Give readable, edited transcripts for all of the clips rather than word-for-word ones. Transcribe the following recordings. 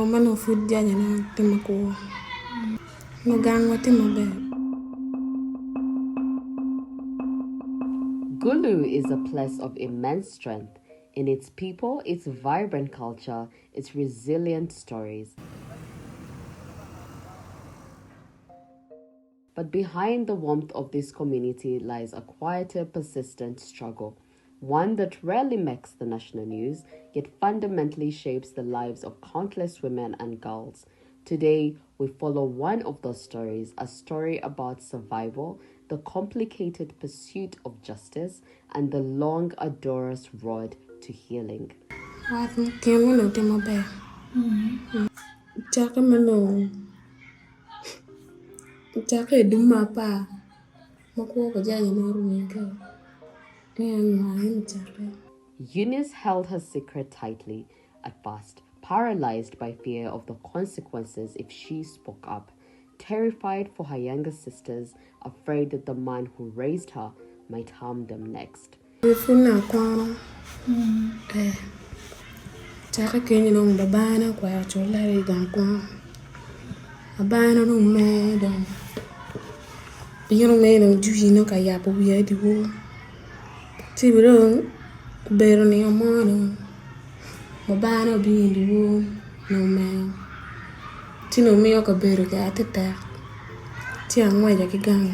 mano food janya na timako. Magang watimabe. Gulu is a place of immense strength in its people, its vibrant culture, its resilient stories. But behind the warmth of this community lies a quieter, persistent struggle, one that rarely makes the national news, yet fundamentally shapes the lives of countless women and girls. Today, we follow one of those stories, a story about survival, the complicated pursuit of justice, and the long, arduous road to healing. What can we know timabe? Chaka mano. Chaka duma pa. Mako ka janya na ruminka. Eunice held her secret tightly at first, paralyzed by fear of the consequences if she spoke up, terrified for her younger sisters, afraid that the man who raised her might harm them next. Chaka kenyi nung babana kwa chola gankwa. Abana nung me dong. Biyong me nung juji no kaya po biya di wo. Tibirong bero ni amano. Babana biya di wo no me. Tino me o ka bero ka atita. Tia ngwa ya ki gang.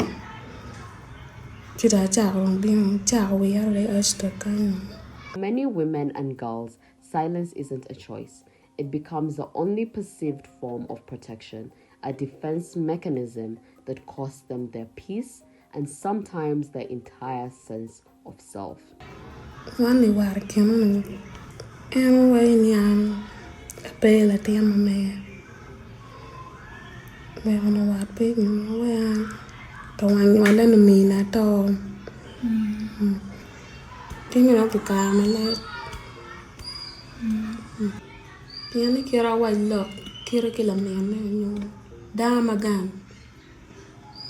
Tita chaka biyong chaka we yare ashta kanyo. Many women and girls, silence isn't a choice. It becomes the only perceived form of protection, a defense mechanism that costs them their peace and sometimes their entire sense of self. One war came and when young, a pale at the me. We don't know what big no the one you are mean at all. Thinking of the car, my lad. Piano kira white lock, kira killa me, dama gun.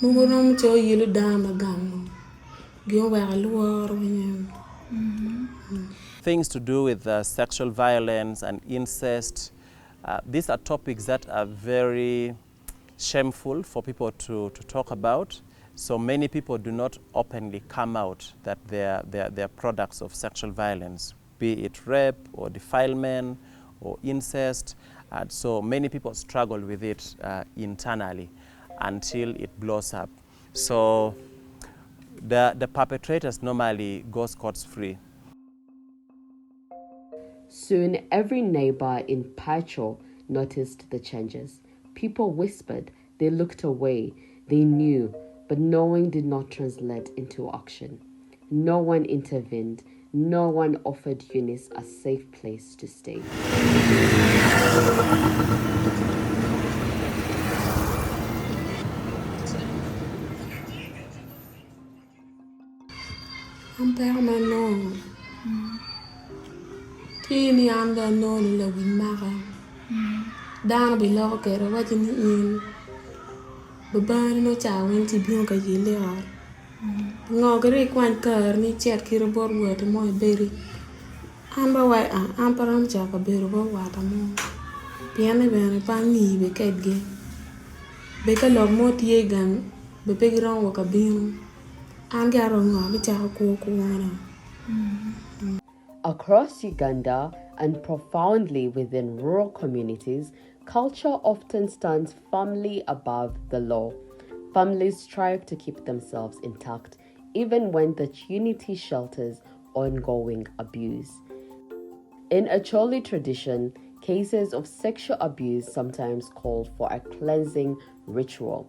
Mugurum cho you dama gun. Go where I lure when you. Things to do with sexual violence and incest. These are topics that are very shameful for people to talk about. So many people do not openly come out that they're products of sexual violence, be it rape or defilement or incest. And so many people struggle with it internally until it blows up. So the perpetrators normally go scot-free. Soon, every neighbor in Pacho noticed the changes. People whispered, they looked away, they knew, but knowing did not translate into action. No one intervened. No one offered Eunice a safe place to stay. I'm permanent. Tini am the non la win mara. Down below get a watching in. Babana no chow when to be on a yellow. No great one car, ni chat kirabor word to my berry. Amber white amperum jack a bit of water more. Piano van a panny be cat gay. Bake a log more tea gun, be big round work a beam. I'm gathering on the charcoal corner. Across Uganda and profoundly within rural communities, culture often stands firmly above the law. Families strive to keep themselves intact, even when the unity shelters ongoing abuse. In a Choli tradition, cases of sexual abuse sometimes call for a cleansing ritual.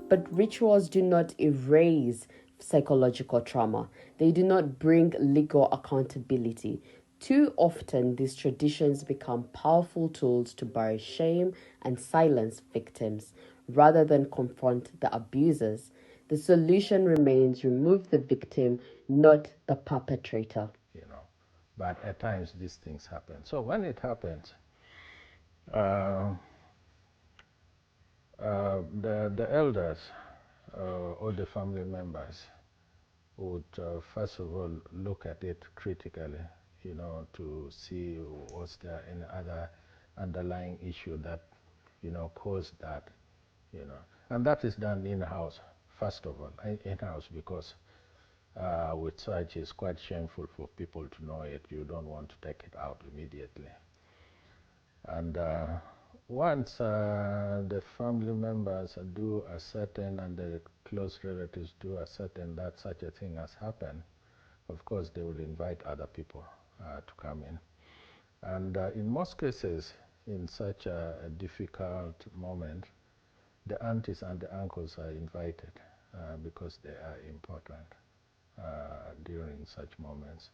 But rituals do not erase psychological trauma. They do not bring legal accountability. Too often, these traditions become powerful tools to bury shame and silence victims, rather than confront the abusers. The solution remains remove the victim, not the perpetrator. But at times these things happen. So when it happens, the elders or the family members would first of all look at it critically, to see was there any other underlying issue that, caused that, And that is done in-house, first of all, in-house, because with such it's quite shameful for people to know it. You don't want to take it out immediately. And once the family members do ascertain and the close relatives do ascertain that such a thing has happened, of course they will invite other people to come in. And in most cases, in such a difficult moment, the aunties and the uncles are invited because they are important during such moments.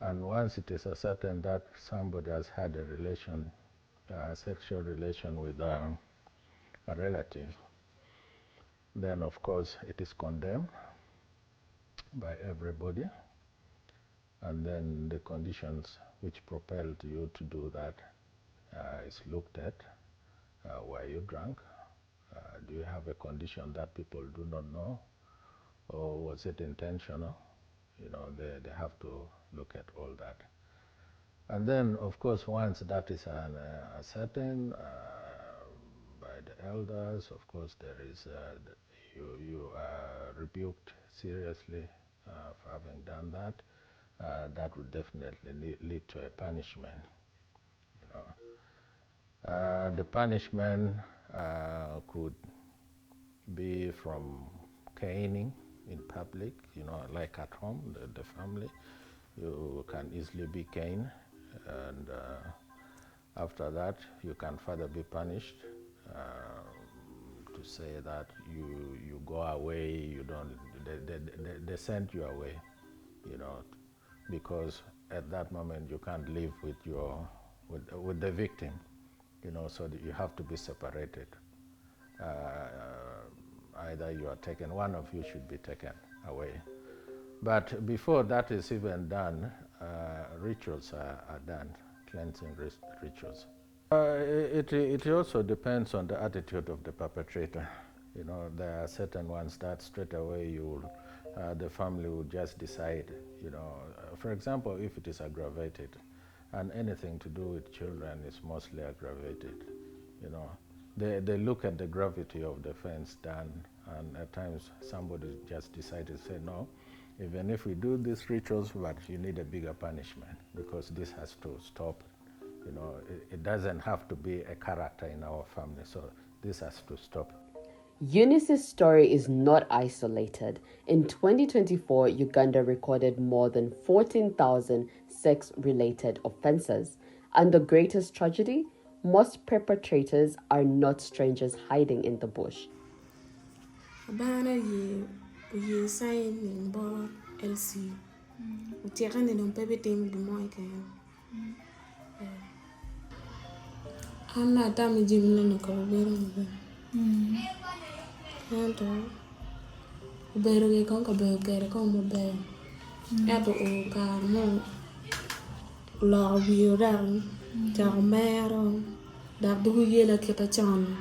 And once it is ascertained that somebody has had a sexual relation with a relative, then of course it is condemned by everybody, and then the conditions which propelled you to do that is looked at. Were you drunk? Do you have a condition that people do not know? Or was it intentional? They have to look at all that. And then, of course, once that is ascertained by the elders, of course, there is you are rebuked seriously for having done that. That would definitely lead to a punishment. The punishment could be from caning in public, like at home, the family. You can easily be caned, and after that, you can further be punished to say that you go away. You don't. They send you away, because at that moment you can't live with the victim, so that you have to be separated. Either you are taken, one of you should be taken away. But before that is even done, rituals are done, cleansing rituals. It also depends on the attitude of the perpetrator. There are certain ones that straight away the family will just decide, for example, if it is aggravated, and anything to do with children is mostly aggravated, They look at the gravity of the offense done, and at times somebody just decided to say, no, even if we do these rituals, but you need a bigger punishment, because this has to stop. It doesn't have to be a character in our family, so this has to stop. Eunice's story is not isolated. In 2024, Uganda recorded more than 14,000 sex-related offenses. And the greatest tragedy? Most perpetrators are not strangers hiding in the bush. Abana ye sign in bar LC. Utiakan ni dom pepe tem di moi kan. Ana tami jimna no ka bero mo. Anto bero ke kon ka bero kere kon mo bero. Ato o ka mo la wiyo dan ta mero da du yela kita chan.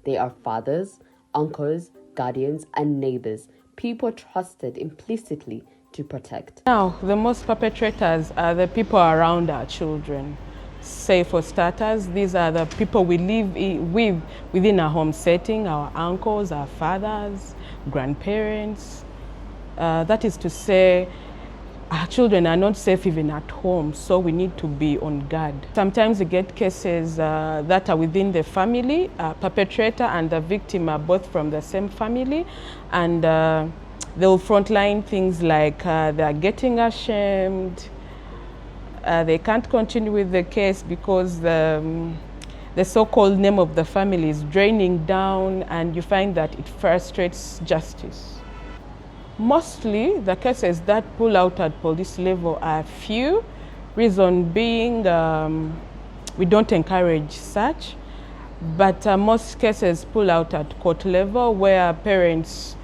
They are fathers, uncles, guardians, and neighbours, people trusted implicitly to protect. Now, the most perpetrators are the people around our children. Say, for starters, these are the people we live with within our home setting, our uncles, our fathers, grandparents. That is to say, our children are not safe even at home, so we need to be on guard. Sometimes we get cases that are within the family. Perpetrator and the victim are both from the same family, and they'll frontline things like they're getting ashamed, they can't continue with the case because the so-called name of the family is draining down, and you find that it frustrates justice. Mostly, the cases that pull out at police level are few, reason being we don't encourage such, but most cases pull out at court level, where parents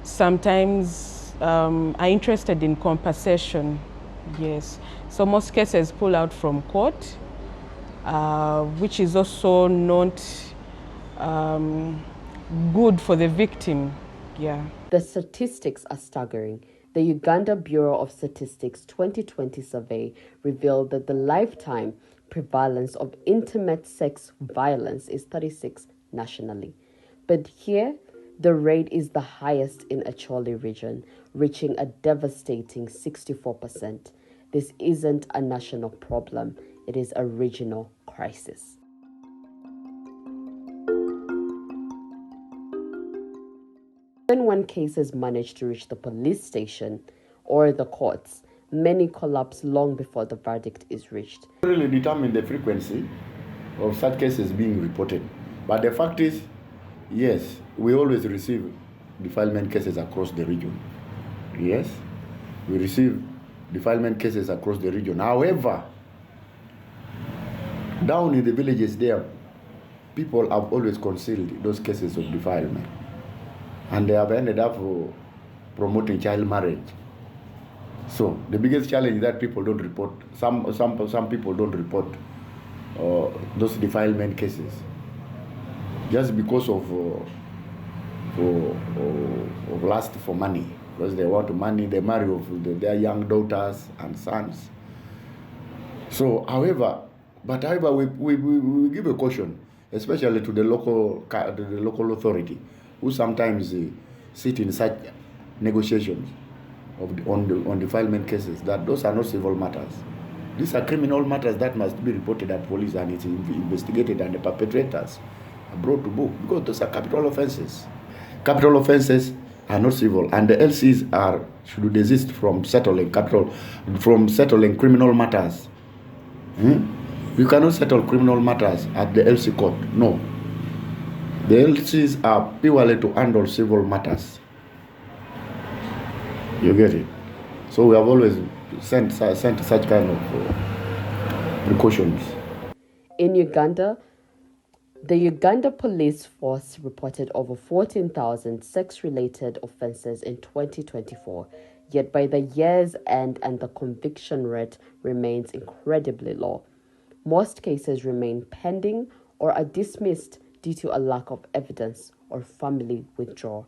sometimes are interested in compensation. Yes, so most cases pull out from court, which is also not good for the victim. Yeah. The statistics are staggering. The Uganda Bureau of Statistics 2020 survey revealed that the lifetime prevalence of intimate sex violence is 36 nationally. But here, the rate is the highest in Acholi region, reaching a devastating 64%. This isn't a national problem, it is a regional crisis. Even when cases manage to reach the police station or the courts, many collapse long before the verdict is reached. Really determine the frequency of such cases being reported. But the fact is, yes, we always receive defilement cases across the region. Yes, we receive defilement cases across the region. However, down in the villages there, people have always concealed those cases of defilement. And they have ended up promoting child marriage. So the biggest challenge is that people don't report, some people don't report those defilement cases just because of lust for money, because they want money, they marry their young daughters and sons. So, however, we give a caution, especially to the local authority, who sometimes sit in such negotiations on defilement cases, that those are not civil matters. These are criminal matters that must be reported at police, and it's investigated, and the perpetrators are brought to book, because those are capital offenses. Capital offenses are not civil, and the LCs should desist from settling criminal matters. You cannot settle criminal matters at the LC court. No. The LCs are purely to handle civil matters. You get it? So we have always sent such kind of precautions. In Uganda, the Uganda Police Force reported over 14,000 sex-related offences in 2024, yet by the year's end and the conviction rate remains incredibly low. Most cases remain pending or are dismissed due to a lack of evidence or family withdrawal.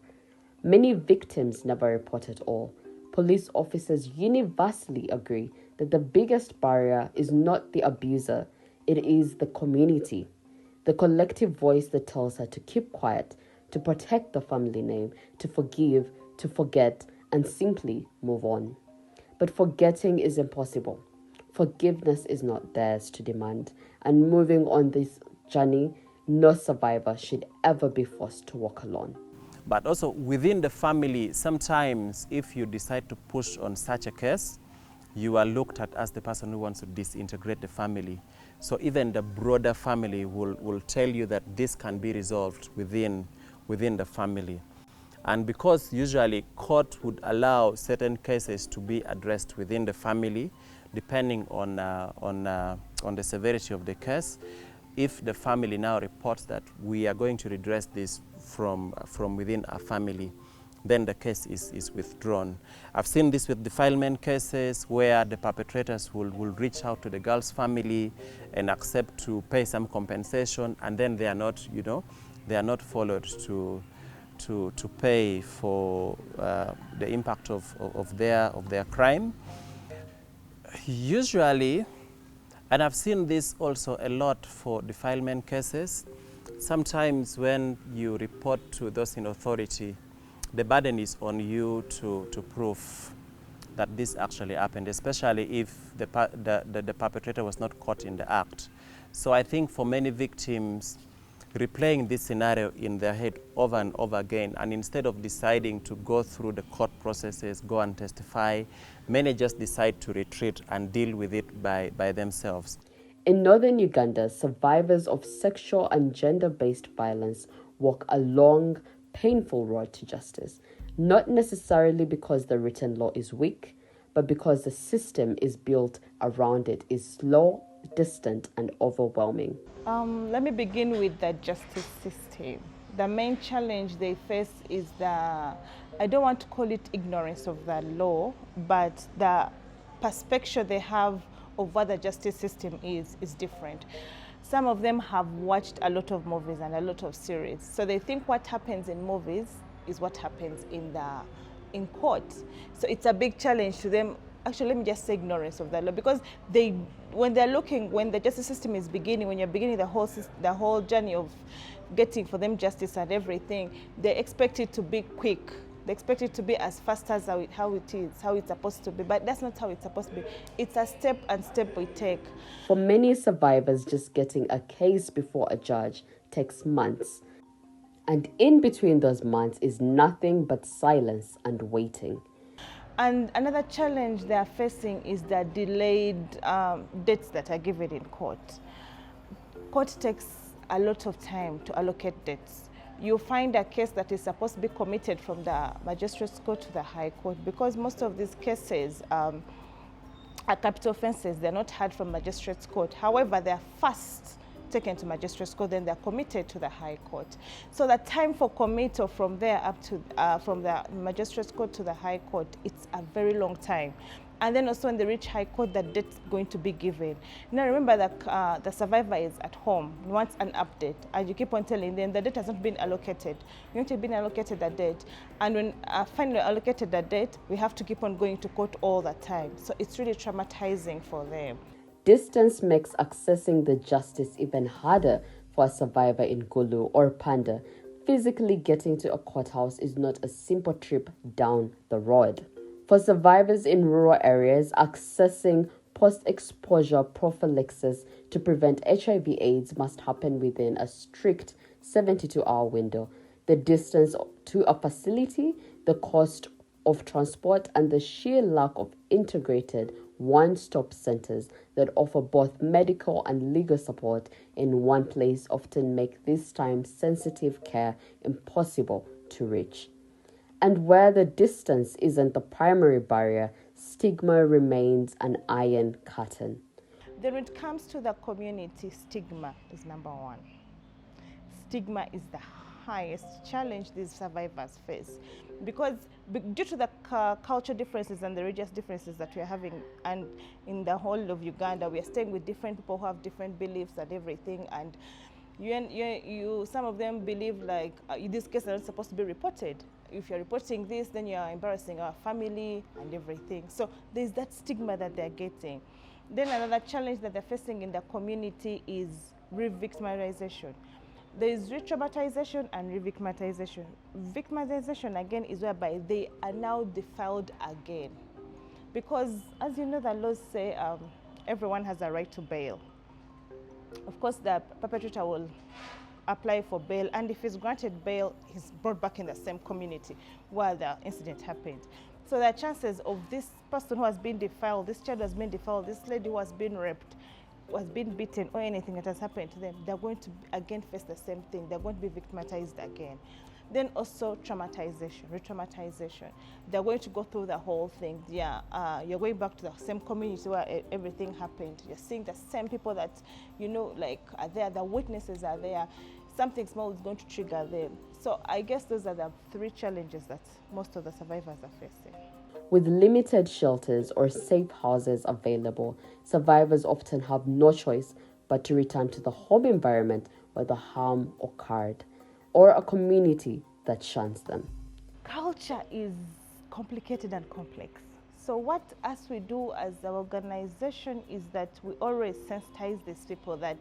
Many victims never report at all. Police officers universally agree that the biggest barrier is not the abuser, it is the community. The collective voice that tells her to keep quiet, to protect the family name, to forgive, to forget, and simply move on. But forgetting is impossible. Forgiveness is not theirs to demand, and moving on this journey, no survivor should ever be forced to walk alone. But also within the family, sometimes if you decide to push on such a case, you are looked at as the person who wants to disintegrate the family. So even the broader family will tell you that this can be resolved within the family. And because usually court would allow certain cases to be addressed within the family, depending on the severity of the case, if the family now reports that we are going to redress this from within our family, then the case is withdrawn. I've seen this with defilement cases where the perpetrators will reach out to the girl's family and accept to pay some compensation, and then they are not, they are not followed to pay for the impact of their crime. Usually, and I've seen this also a lot for defilement cases, sometimes when you report to those in authority, the burden is on you to prove that this actually happened, especially if the perpetrator was not caught in the act. So I think for many victims, replaying this scenario in their head over and over again, and instead of deciding to go through the court processes, go and testify, many just decide to retreat and deal with it by themselves. In northern Uganda, survivors of sexual and gender-based violence walk a long, painful road to justice, not necessarily because the written law is weak, but because the system is built around it is slow, distant, and overwhelming. Let me begin with the justice system. The main challenge they face is I don't want to call it ignorance of the law, but the perspective they have of what the justice system is different. Some of them have watched a lot of movies and a lot of series, so they think what happens in movies is what happens in court. So it's a big challenge to them actually, let me just say ignorance of that law, because when the justice system is beginning, when you're beginning the whole journey of getting for them justice and everything, they expect it to be quick. They expect it to be as fast as how it's supposed to be. But that's not how it's supposed to be. It's a step we take. For many survivors, just getting a case before a judge takes months. And in between those months is nothing but silence and waiting. And another challenge they are facing is the delayed dates that are given in court. Court takes a lot of time to allocate dates. You find a case that is supposed to be committed from the magistrate's court to the high court, because most of these cases are capital offences. They're not heard from magistrate's court. However, they're first taken to magistrate's court, then they're committed to the high court. So the time for committal from there up to from the magistrate's court to the high court, it's a very long time. And then also when they reach high court, the date's going to be given. Now remember that the survivor is at home, wants an update, and you keep on telling them the date has not been allocated. You need to be allocated that date. And when finally allocated that date, we have to keep on going to court all the time. So it's really traumatizing for them. Distance makes accessing the justice even harder for a survivor in Gulu or Panda. Physically getting to a courthouse is not a simple trip down the road. For survivors in rural areas, accessing post-exposure prophylaxis to prevent HIV/AIDS must happen within a strict 72-hour window. The distance to a facility, the cost of transport, and the sheer lack of integrated one-stop centers that offer both medical and legal support in one place often make this time-sensitive care impossible to reach. And where the distance isn't the primary barrier, stigma remains an iron curtain. Then when it comes to the community, stigma is number one. Stigma is the highest challenge these survivors face, because due to the cultural differences and the religious differences that we are having, and in the whole of Uganda, we are staying with different people who have different beliefs and everything, and some of them believe like these cases are not supposed to be reported. If you're reporting this, then you're embarrassing our family and everything. So there's that stigma that they're getting. Then another challenge that they're facing in the community is re-victimization. There is re-traumatization and re-victimization. Victimization, again, is whereby they are now defiled again. Because, as you know, the laws say everyone has a right to bail. Of course, the perpetrator will apply for bail, and if he's granted bail, he's brought back in the same community where the incident happened. So the chances of this person who has been defiled, this child has been defiled, this lady who has been raped, who has been beaten, or anything that has happened to them, they're going to again face the same thing. They're going to be victimized again. Then also traumatization, re-traumatization. They're going to go through the whole thing. You're going back to the same community where everything happened. You're seeing the same people that, are there. The witnesses are there. Something small is going to trigger them. So I guess those are the three challenges that most of the survivors are facing. With limited shelters or safe houses available, survivors often have no choice but to return to the home environment where the harm occurred, or a community that shuns them. Culture is complicated and complex. So what we do as an organization is that we always sensitize these people that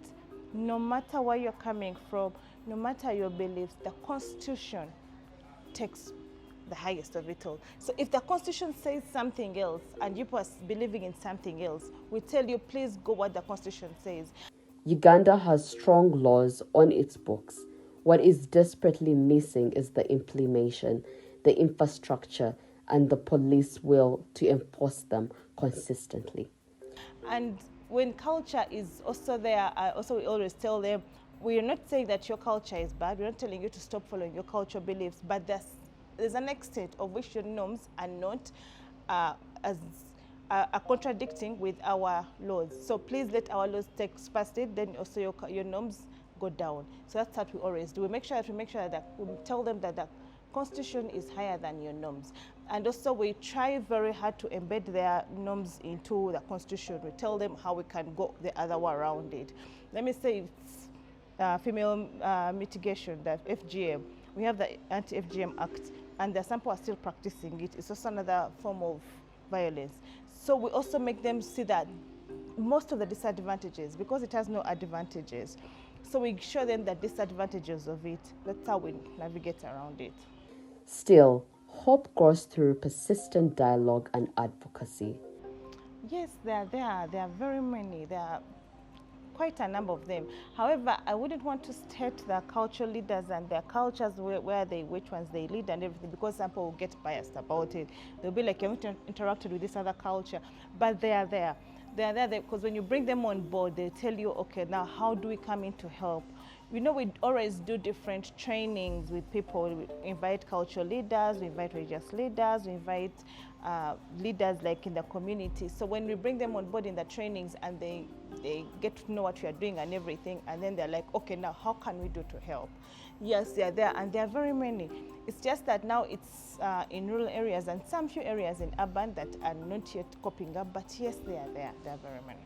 no matter where you're coming from, no matter your beliefs, the Constitution takes the highest of it all. So if the Constitution says something else and you are believing in something else, we tell you, please go what the Constitution says. Uganda has strong laws on its books. What is desperately missing is the implementation, the infrastructure, and the police will to enforce them consistently. And when culture is also there, we always tell them, we're not saying that your culture is bad. We're not telling you to stop following your cultural beliefs, but there's an extent of which your norms are not are contradicting with our laws. So please let our laws take past it, then also your norms go down. So that's what we always do. We make sure that we tell them that the Constitution is higher than your norms. And also we try very hard to embed their norms into the Constitution. We tell them how we can go the other way around it. Let me say it's female mitigation, the FGM. We have the Anti-FGM Act, and some people are still practicing it. It's also another form of violence. So we also make them see that most of the disadvantages, because it has no advantages. So we show them the disadvantages of it. That's how we navigate around it. Still, hope grows through persistent dialogue and advocacy. Yes, they are there. There are very many. There are quite a number of them. However, I wouldn't want to state the cultural leaders and their cultures, which ones they lead and everything, because some people will get biased about it. They'll be like, you haven't interacted with this other culture, but they are there. They are there because when you bring them on board, they tell you, okay, now how do we come in to help? We know we always do different trainings with people. We invite cultural leaders, we invite religious leaders, we invite leaders like in the community. So when we bring them on board in the trainings and they get to know what we are doing and everything, and then they're like, okay, now how can we do to help? Yes, they are there, and there are very many. It's just that now it's in rural areas and some few areas in urban that are not yet coping up, but yes, they are there. There are very many.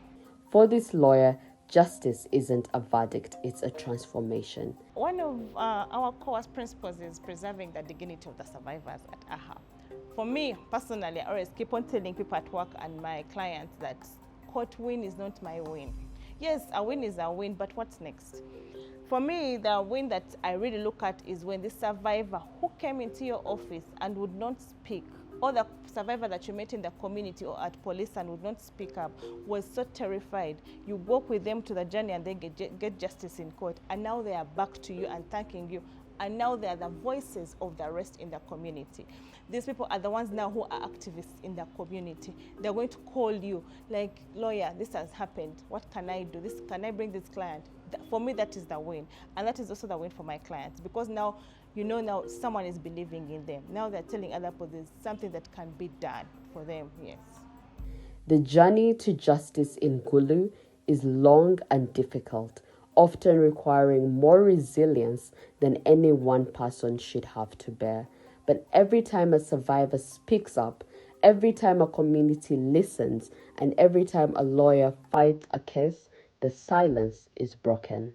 For this lawyer, justice isn't a verdict, it's a transformation. One of our core principles is preserving the dignity of the survivors at AHA. For me, personally, I always keep on telling people at work and my clients that court win is not my win. Yes, a win is a win, but what's next? For me, the win that I really look at is when the survivor who came into your office and would not speak, or the survivor that you met in the community or at police and would not speak up, was so terrified. You walk with them to the journey and they get justice in court, and now they are back to you and thanking you. And now they are the voices of the rest in the community. These people are the ones now who are activists in the community. They're going to call you, like, lawyer, this has happened. What can I do? Can I bring this client? For me, that is the win. And that is also the win for my clients, because now, now someone is believing in them. Now they're telling other people there's something that can be done for them, yes. The journey to justice in Gulu is long and difficult, often requiring more resilience than any one person should have to bear. But every time a survivor speaks up, every time a community listens, and every time a lawyer fights a case, the silence is broken.